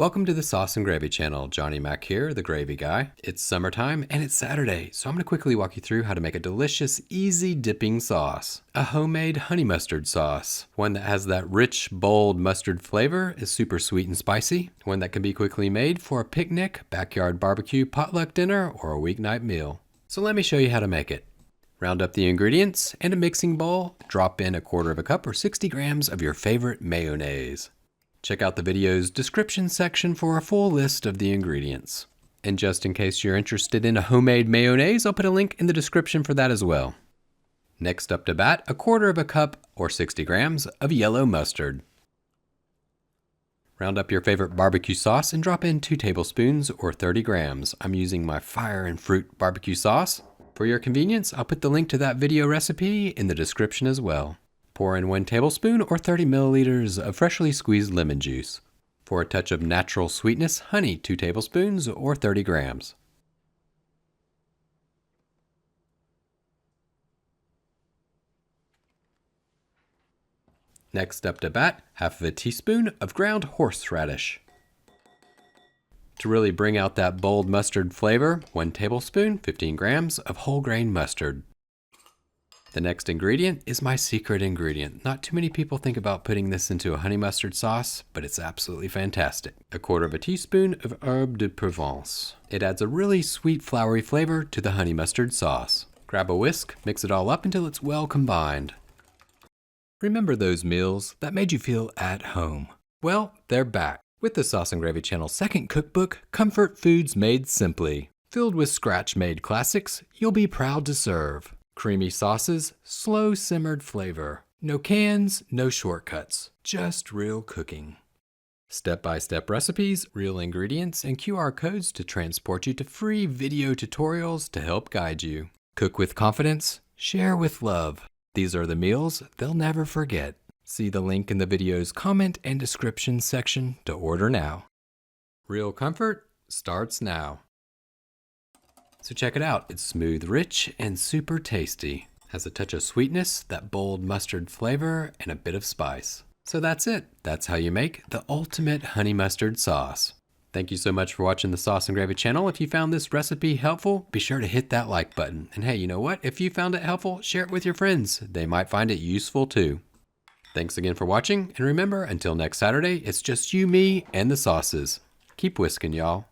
Welcome to the Sauce and Gravy channel. Johnny Mac here, the gravy guy. It's summertime and it's Saturday, so I'm going to quickly walk you through how to make a delicious, easy dipping sauce. A homemade honey mustard sauce. One that has that rich, bold mustard flavor, is super sweet and spicy. One that can be quickly made for a picnic, backyard barbecue, potluck dinner, or a weeknight meal. So let me show you how to make it. Round up the ingredients. In a mixing bowl, drop in 1/4 cup or 60 grams of your favorite mayonnaise. Check out the video's description section for a full list of the ingredients. And just in case you're interested in a homemade mayonnaise, I'll put a link in the description for that as well. Next up to bat, 1/4 cup or 60 grams of yellow mustard. Round up your favorite barbecue sauce and drop in 2 tablespoons or 30 grams. I'm using my fire and fruit barbecue sauce. For your convenience, I'll put the link to that video recipe in the description as well. Pour in 1 tablespoon or 30 milliliters of freshly squeezed lemon juice. For a touch of natural sweetness, honey, 2 tablespoons or 30 grams. Next up to bat, 1/2 teaspoon of ground horseradish. To really bring out that bold mustard flavor, 1 tablespoon, 15 grams of whole grain mustard. The next ingredient is my secret ingredient. Not too many people think about putting this into a honey mustard sauce, but it's absolutely fantastic. 1/4 teaspoon of herbe de Provence. It adds a really sweet, flowery flavor to the honey mustard sauce. Grab a whisk, mix it all up until it's well combined. Remember those meals that made you feel at home? Well, they're back with the Sauce and Gravy channel's second cookbook, Comfort Foods Made Simply. Filled with scratch-made classics you'll be proud to serve. Creamy sauces, slow simmered flavor. No cans, no shortcuts, just real cooking. Step-by-step recipes, real ingredients, and QR codes to transport you to free video tutorials to help guide you. Cook with confidence, share with love. These are the meals they'll never forget. See the link in the video's comment and description section to order now. Real comfort starts now. So check it out. It's smooth, rich, and super tasty. Has a touch of sweetness, that bold mustard flavor, and a bit of spice. So that's it. That's how you make the ultimate honey mustard sauce. Thank you so much for watching the Sauce and Gravy channel. If you found this recipe helpful, be sure to hit that like button. And hey, you know what? If you found it helpful, share it with your friends. They might find it useful too. Thanks again for watching, and remember, until next Saturday, it's just you, me, and the sauces. Keep whisking, y'all.